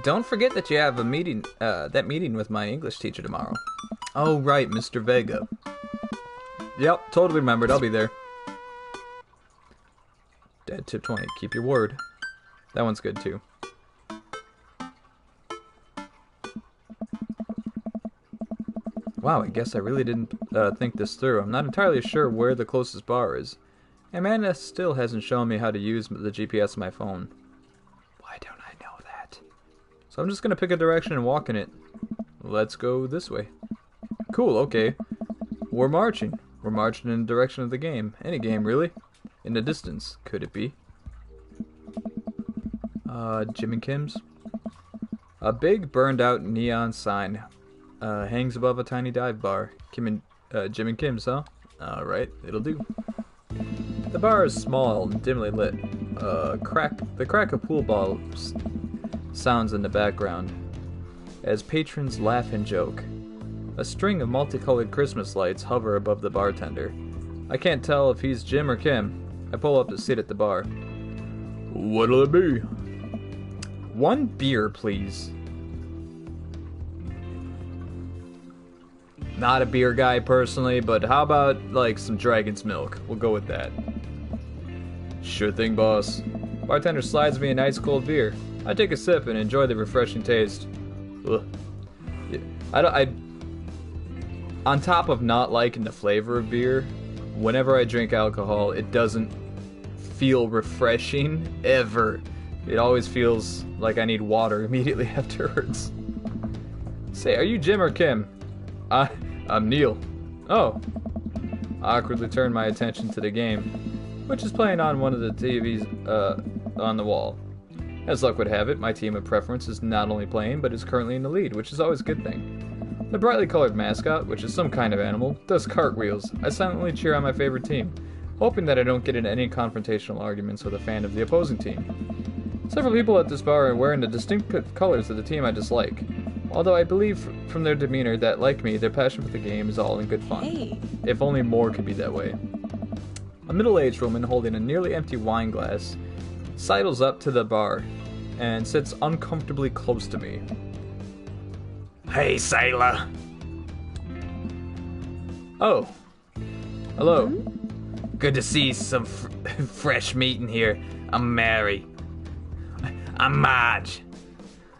[SPEAKER 3] don't forget that you have a meeting, that meeting with my English teacher tomorrow. Oh, right, Mr. Vega. Yep, totally remembered. I'll be there. Dad tip 20. Keep your word. That one's good, too. Wow, I guess I really didn't think this through. I'm not entirely sure where the closest bar is. Amanda still hasn't shown me how to use the GPS on my phone. Why don't I know that? So I'm just gonna pick a direction and walk in it. Let's go this way. Cool, okay. We're marching. We're marching in the direction of the game. Any game, really. In the distance, could it be? Jim and Kim's? A big burned-out neon sign hangs above a tiny dive bar. Jim and Kim's, huh? Alright, it'll do. The bar is small and dimly lit. The crack of pool balls sounds in the background as patrons laugh and joke. A string of multicolored Christmas lights hover above the bartender. I can't tell if he's Jim or Kim. I pull up to sit at the bar. What'll it be? One beer, please. Not a beer guy personally, but how about like some Dragon's Milk? We'll go with that. Sure thing, boss. Bartender slides me an ice cold beer. I take a sip and enjoy the refreshing taste. Ugh. Yeah, on top of not liking the flavor of beer, whenever I drink alcohol, it doesn't feel refreshing ever. It always feels like I need water immediately afterwards. Say, are you Jim or Kim? I'm Neil. Oh. I awkwardly turn my attention to the game, which is playing on one of the TVs on the wall. As luck would have it, my team of preference is not only playing, but is currently in the lead, which is always a good thing. The brightly colored mascot, which is some kind of animal, does cartwheels. I silently cheer on my favorite team, hoping that I don't get into any confrontational arguments with a fan of the opposing team. Several people at this bar are wearing the distinct colors of the team I dislike, although I believe from their demeanor that, like me, their passion for the game is all in good fun.
[SPEAKER 2] Hey.
[SPEAKER 3] If only more could be that way. A middle-aged woman holding a nearly empty wine glass sidles up to the bar and sits uncomfortably close to me. Hey, sailor. Oh. Hello. Good to see some fresh meat in here. I'm Mary. I'm Marge.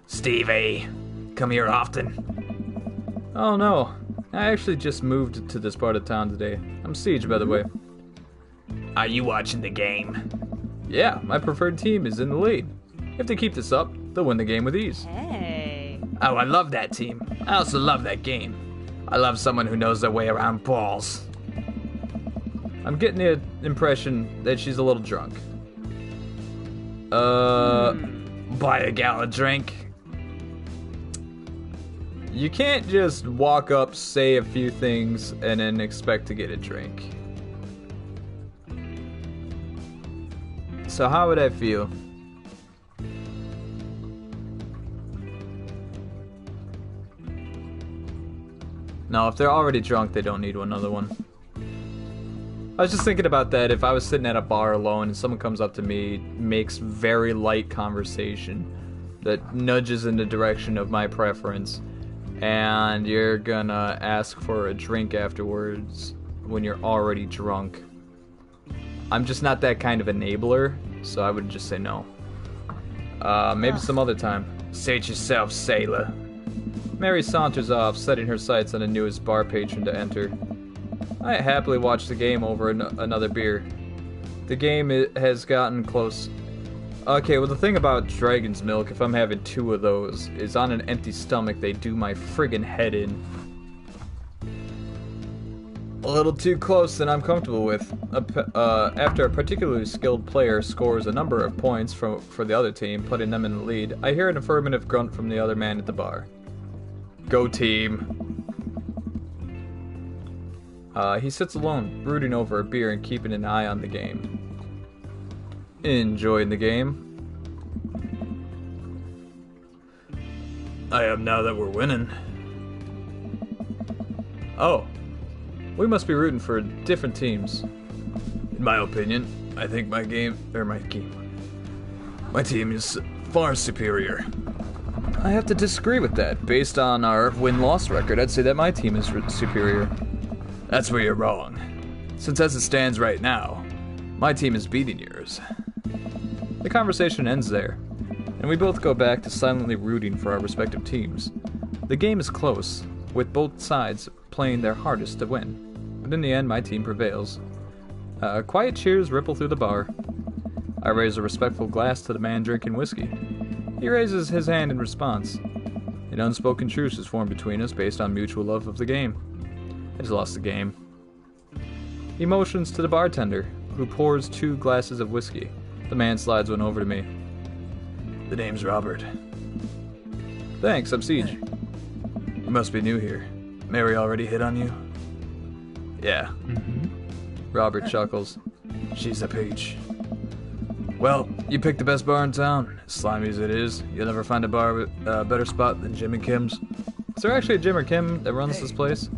[SPEAKER 3] Stevie. Come here often? Oh, no. I actually just moved to this part of town today. I'm Siege, by the way. Are you watching the game? Yeah, my preferred team is in the lead. If they keep this up, they'll win the game with ease.
[SPEAKER 2] Hey.
[SPEAKER 3] Oh, I love that team. I also love that game. I love someone who knows their way around balls. I'm getting the impression that she's a little drunk. Buy a gal a drink? You can't just walk up, say a few things, and then expect to get a drink. So how would I feel? No, if they're already drunk, they don't need another one. I was just thinking about that. If I was sitting at a bar alone and someone comes up to me, makes very light conversation that nudges in the direction of my preference, and you're gonna ask for a drink afterwards when you're already drunk. I'm just not that kind of enabler, so I would just say no. Maybe some other time. Say it yourself, sailor. Mary saunters off, setting her sights on the newest bar patron to enter. I happily watch the game over another beer. The game has gotten close. Okay, well the thing about Dragon's Milk, if I'm having two of those, is on an empty stomach they do my friggin' head in. A little too close than I'm comfortable with. After a particularly skilled player scores a number of points for the other team, putting them in the lead, I hear an affirmative grunt from the other man at the bar. Go team. He sits alone, brooding over a beer and keeping an eye on the game. Enjoying the game? I am now that we're winning. Oh. We must be rooting for different teams. In my opinion, I think my team is far superior. I have to disagree with that. Based on our win-loss record, I'd say that my team is superior. That's where you're wrong. Since as it stands right now, my team is beating yours. The conversation ends there, and we both go back to silently rooting for our respective teams. The game is close, with both sides playing their hardest to win. But in the end, my team prevails. Quiet cheers ripple through the bar. I raise a respectful glass to the man drinking whiskey. He raises his hand in response. An unspoken truce is formed between us based on mutual love of the game. I just lost the game. He motions to the bartender, who pours 2 glasses of whiskey. The man slides one over to me. The name's Robert. Thanks, I'm Siege. You must be new here. Mary already hit on you? Yeah. Robert chuckles. She's a peach. Well, you picked the best bar in town. As slimy as it is, you'll never find a bar with a better spot than Jim and Kim's. Is there actually a Jim or Kim that runs this place?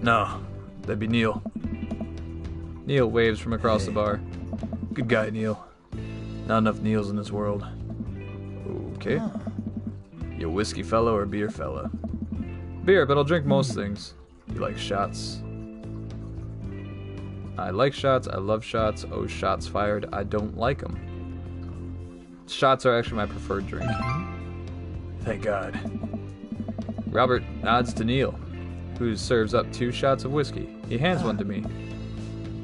[SPEAKER 3] No, that'd be Neil. Neil waves from across the bar. Good guy, Neil. Not enough Neils in this world. Okay. You whiskey fella or beer fella? Beer, but I'll drink most things. You like shots? I like shots, I love shots. Oh, shots fired. I don't like them. Shots are actually my preferred drink. Thank God. Robert nods to Neil, who serves up 2 shots of whiskey. He hands one to me.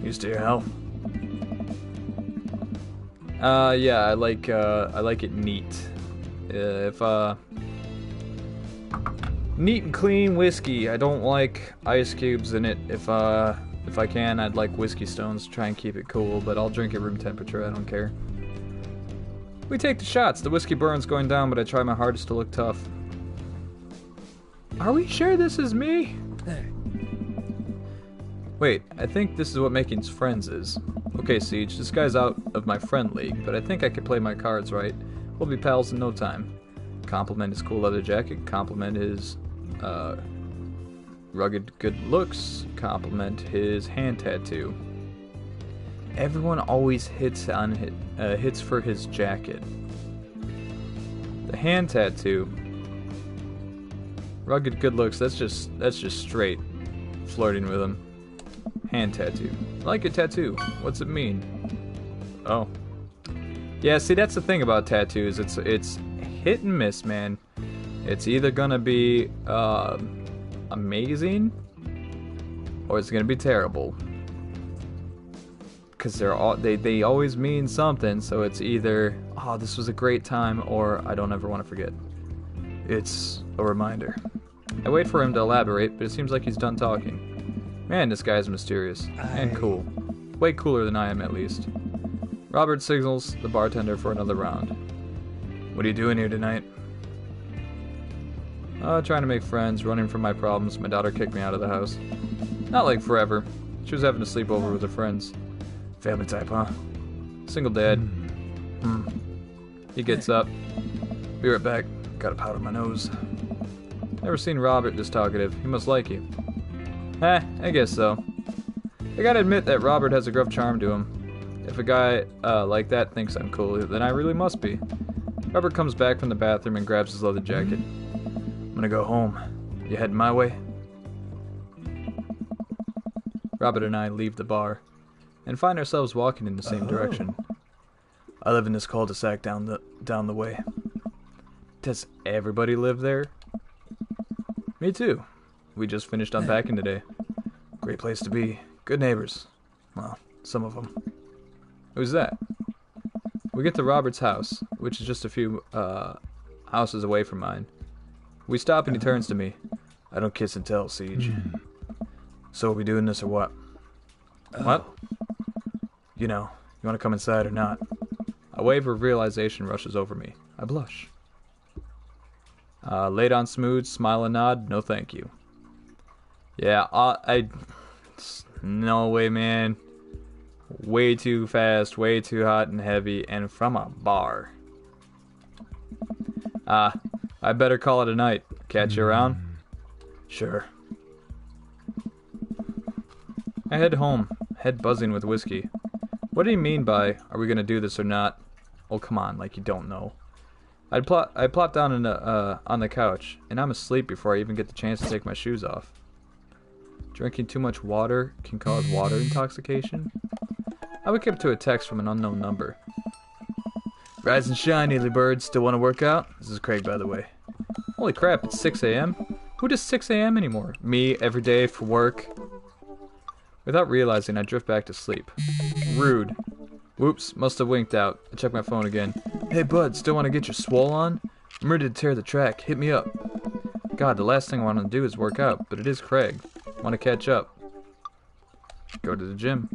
[SPEAKER 3] Here's to your health. Yeah, I like it neat. Neat and clean whiskey. I don't like ice cubes in it. If I can, I'd like whiskey stones to try and keep it cool, but I'll drink at room temperature, I don't care. We take the shots. The whiskey burn's going down, but I try my hardest to look tough. Are we sure this is me? Wait, I think this is what making friends is. Okay, Siege, this guy's out of my friend league, but I think I can play my cards right. We'll be pals in no time. Compliment his cool leather jacket, compliment his, rugged good looks, compliment his hand tattoo. Everyone always hits for his jacket. The hand tattoo. Rugged good looks, that's just straight flirting with him. Hand tattoo. I like a tattoo. What's it mean? Oh. Yeah, see, that's the thing about tattoos. It's hit and miss, man. It's either gonna be amazing or it's gonna be terrible. Cause they always mean something, so it's either, oh, this was a great time, or I don't ever want to forget. It's a reminder. I wait for him to elaborate, but it seems like he's done talking. Man, this guy's mysterious. And cool. Way cooler than I am, at least. Robert signals the bartender for another round. What are you doing here tonight? Trying to make friends, running from my problems. My daughter kicked me out of the house. Not like forever. She was having a sleepover with her friends. Family type, huh? Single dad. He gets up. Be right back. Got a powder on my nose. Never seen Robert this talkative. He must like you. I guess so. I gotta admit that Robert has a gruff charm to him. If a guy like that thinks I'm cool, then I really must be. Robert comes back from the bathroom and grabs his leather jacket. I'm gonna go home. You heading my way? Robert and I leave the bar and find ourselves walking in the same direction. I live in this cul-de-sac down the way. Does everybody live there? Me too. We just finished unpacking today. Great place to be. Good neighbors. Well, some of them. Who's that? We get to Robert's house, which is just a few houses away from mine. We stop and he turns to me. I don't kiss and tell, Siege. So are we doing this or what? What? You know, you want to come inside or not? A wave of realization rushes over me. I blush. Laid on smooth, smile and nod, no thank you. Yeah, no way, man. Way too fast, way too hot and heavy, and from a bar. I better call it a night. Catch you around? Sure. I head home, head buzzing with whiskey. What do you mean by, are we gonna do this or not? Oh, come on, like you don't know. I plop down on the couch, and I'm asleep before I even get the chance to take my shoes off. Drinking too much water can cause water intoxication? I wake up to a text from an unknown number. Rise and shine, Early Bird. Still want to work out? This is Craig, by the way. Holy crap, it's 6 a.m.? Who does 6 a.m. anymore? Me, every day, for work. Without realizing, I drift back to sleep. Rude. Whoops, must have winked out. I check my phone again. Hey, bud, still want to get your swole on? I'm ready to tear the track. Hit me up. God, the last thing I want to do is work out, but it is Craig. Want to catch up. Go to the gym.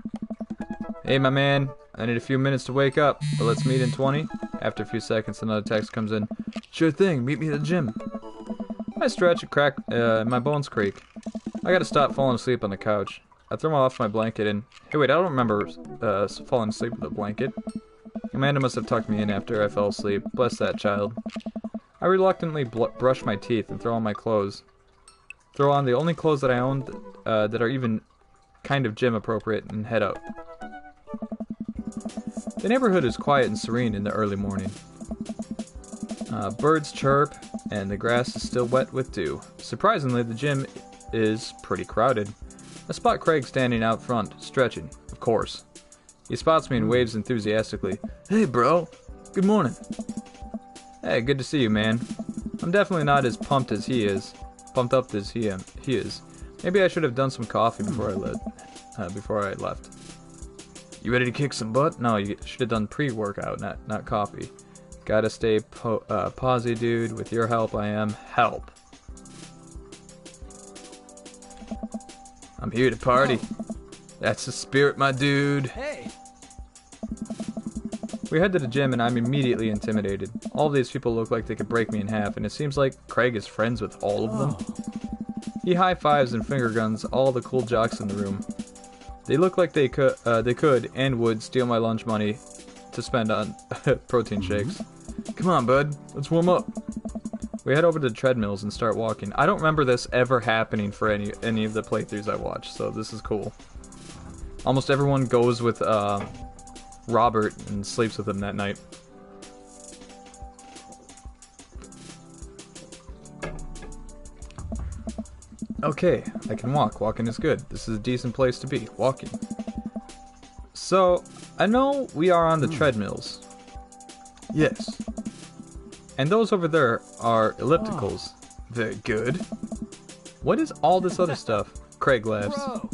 [SPEAKER 3] Hey, my man, I need a few minutes to wake up, but let's meet in 20. After a few seconds, another text comes in. Sure thing, meet me at the gym. I stretch and crack, my bones creak. I gotta stop falling asleep on the couch. I throw off my blanket and... Hey, wait, I don't remember falling asleep with a blanket. Amanda must have tucked me in after I fell asleep. Bless that child. I reluctantly brush my teeth and throw on my clothes. Throw on the only clothes that I own that are even kind of gym appropriate and head out. The neighborhood is quiet and serene in the early morning. Birds chirp and the grass is still wet with dew. Surprisingly, the gym is pretty crowded. I spot Craig standing out front, stretching, of course. He spots me and waves enthusiastically. Hey bro, good morning. Hey, good to see you, man. I'm definitely not as pumped up as he is. Maybe I should have done some coffee before I left. You ready to kick some butt? No, you should have done pre-workout, not coffee. Gotta stay posy, dude. With your help, I am. Help. I'm here to party. That's the spirit, my dude.
[SPEAKER 4] Hey.
[SPEAKER 3] We head to the gym and I'm immediately intimidated. All of these people look like they could break me in half, and it seems like Craig is friends with all of them. He high-fives and finger guns all the cool jocks in the room. They look like they could and would steal my lunch money to spend on protein shakes. Come on, bud. Let's warm up. We head over to the treadmills and start walking. I don't remember this ever happening for any of the playthroughs I watched, so this is cool. Almost everyone goes with Robert and sleeps with him that night. Okay, I can walk. Walking is good. This is a decent place to be. Walking. So, I know we are on the treadmills. Yes. And those over there are ellipticals. Very good. What is all this other stuff? Craig laughs.
[SPEAKER 4] Bro.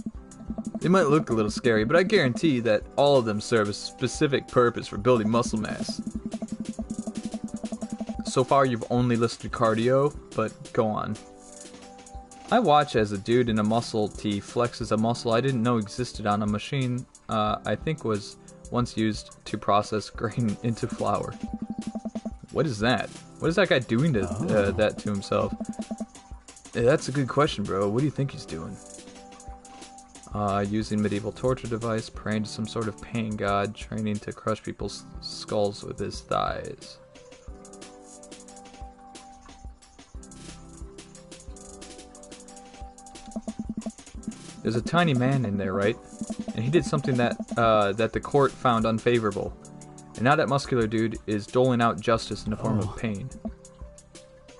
[SPEAKER 3] They might look a little scary, but I guarantee that all of them serve a specific purpose for building muscle mass. So far you've only listed cardio, but go on. I watch as a dude in a muscle tee flexes a muscle I didn't know existed on a machine I think was once used to process grain into flour. What is that? What is that guy doing to that to himself? Hey, that's a good question, bro. What do you think he's doing? Using medieval torture device, praying to some sort of pain god, training to crush people's skulls with his thighs. There's a tiny man in there, right? And he did something that that the court found unfavorable. And now that muscular dude is doling out justice in the form of pain.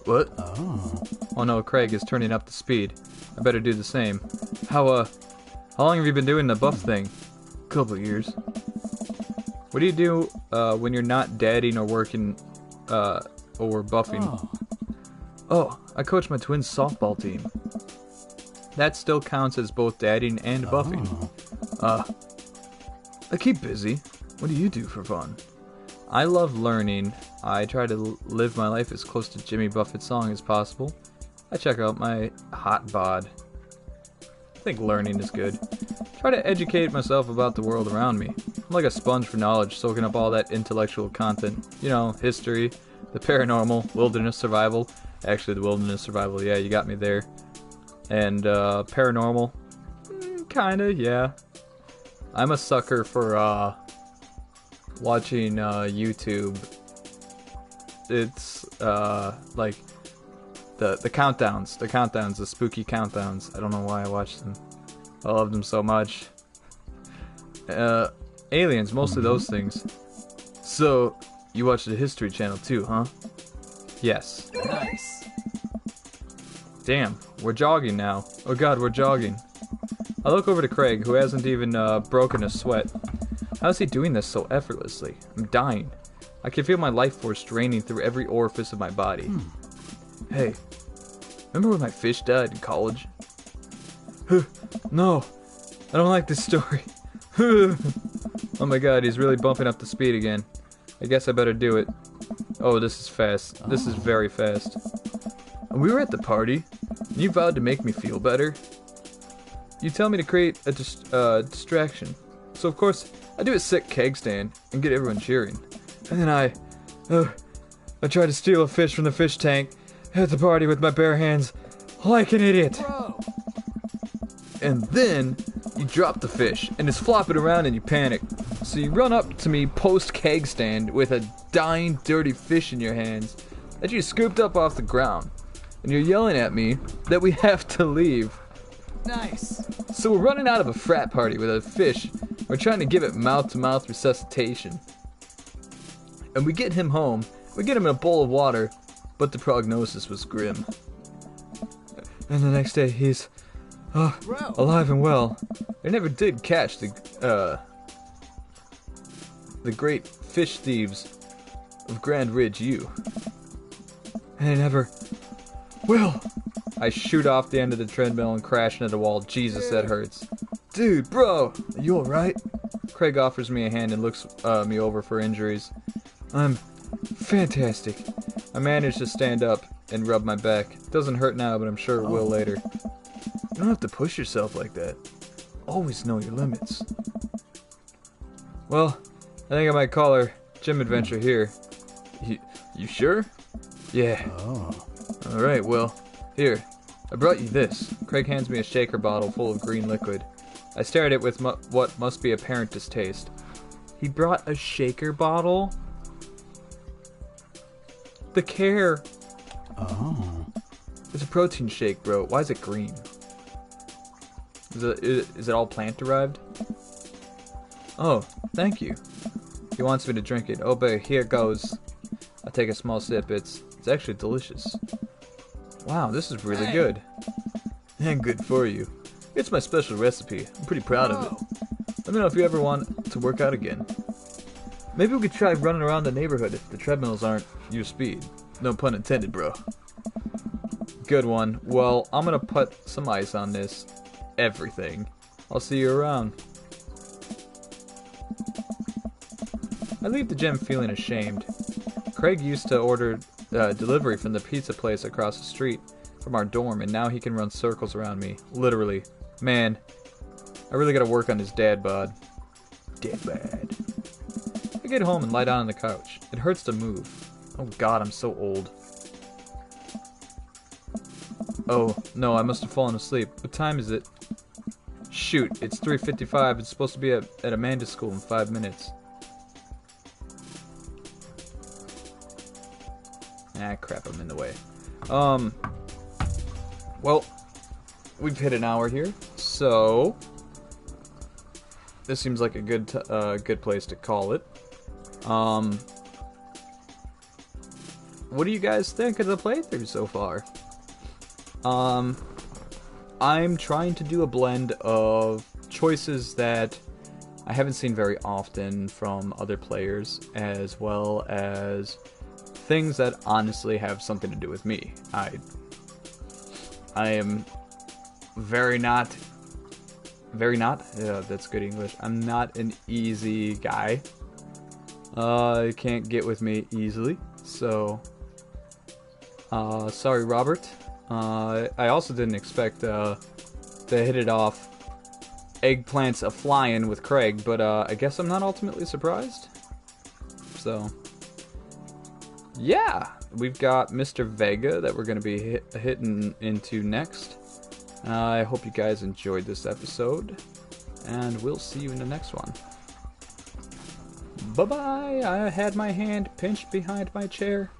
[SPEAKER 3] What? Oh no, Craig is turning up the speed. I better do the same. How long have you been doing the buff thing? Couple years. What do you do when you're not dadding or working or buffing? Oh, I coach my twins' softball team. That still counts as both dadding and buffing. I keep busy. What do you do for fun? I love learning. I try to live my life as close to Jimmy Buffett's song as possible. I check out my hot bod. I think learning is good. Try to educate myself about the world around me. I'm like a sponge for knowledge, soaking up all that intellectual content. You know, history, the paranormal, wilderness survival. Actually, the wilderness survival, yeah, you got me there. And paranormal, kinda, yeah. I'm a sucker for watching YouTube. It's like the countdowns, the spooky countdowns. I don't know why I watch them. I love them so much. Aliens, mostly those things. So, you watch the History Channel too, huh? Yes.
[SPEAKER 4] Nice.
[SPEAKER 3] Damn, we're jogging now. Oh god, we're jogging. I look over to Craig, who hasn't even broken a sweat. How is he doing this so effortlessly? I'm dying. I can feel my life force draining through every orifice of my body. Hey, remember when my fish died in college? No, I don't like this story. Oh my god, he's really bumping up the speed again. I guess I better do it. Oh, this is fast. This is very fast. We were at the party, and you vowed to make me feel better. You tell me to create a distraction. So of course, I do a sick keg stand and get everyone cheering. And then I try to steal a fish from the fish tank, at the party with my bare hands, like an idiot.
[SPEAKER 2] Bro.
[SPEAKER 3] And then you drop the fish, and it's flopping around, and you panic. So you run up to me post keg stand with a dying, dirty fish in your hands that you scooped up off the ground, and you're yelling at me that we have to leave.
[SPEAKER 2] Nice.
[SPEAKER 3] So we're running out of a frat party with a fish. We're trying to give it mouth-to-mouth resuscitation. And we get him home. We get him in a bowl of water, but the prognosis was grim. And the next day, he's
[SPEAKER 2] Bro.
[SPEAKER 3] alive and well. They never did catch the great fish thieves of Grand Ridge U. And they never will. I shoot off the end of the treadmill and crash into the wall. Jesus, that hurts. Dude, bro, are you alright? Craig offers me a hand and looks me over for injuries. I'm fantastic. I managed to stand up and rub my back. Doesn't hurt now, but I'm sure it will later. You don't have to push yourself like that. Always know your limits. Well, I think I might call our gym adventure here. You sure? Yeah. Alright, well, here. I brought you this. Craig hands me a shaker bottle full of green liquid. I stare at it with what must be apparent distaste. He brought a shaker bottle? The care.
[SPEAKER 4] Oh.
[SPEAKER 3] It's a protein shake, bro. Why is it green? Is it all plant derived? Oh, thank you. He wants me to drink it. Oh, but here goes. I take a small sip. It's actually delicious. Wow, this is really good. And good for you. It's my special recipe. I'm pretty proud of it. Let me know if you ever want to work out again. Maybe we could try running around the neighborhood if the treadmills aren't your speed. No pun intended, bro. Good one. Well, I'm gonna put some ice on this. Everything. I'll see you around. I leave the gym feeling ashamed. Craig used to order delivery from the pizza place across the street from our dorm, and now he can run circles around me. Literally. Man, I really gotta work on his dad bod. Dad bod. I get home and lie down on the couch. It hurts to move. Oh god, I'm so old. Oh, no, I must have fallen asleep. What time is it? Shoot, it's 3:55. It's supposed to be at Amanda's school in 5 minutes. Ah, crap, I'm in the way. Well, we've hit an hour here, so this seems like a good place to call it. What do you guys think of the playthrough so far? I'm trying to do a blend of choices that I haven't seen very often from other players, as well as things that honestly have something to do with me. I am very not, yeah, that's good English. I'm not an easy guy. You can't get with me easily, so sorry, Robert. I also didn't expect to hit it off eggplants a-flying with Craig, but I guess I'm not ultimately surprised. So, yeah, we've got Mr. Vega that we're going to be hitting into next. I hope you guys enjoyed this episode, and we'll see you in the next one. Bye-bye. I had my hand pinched behind my chair.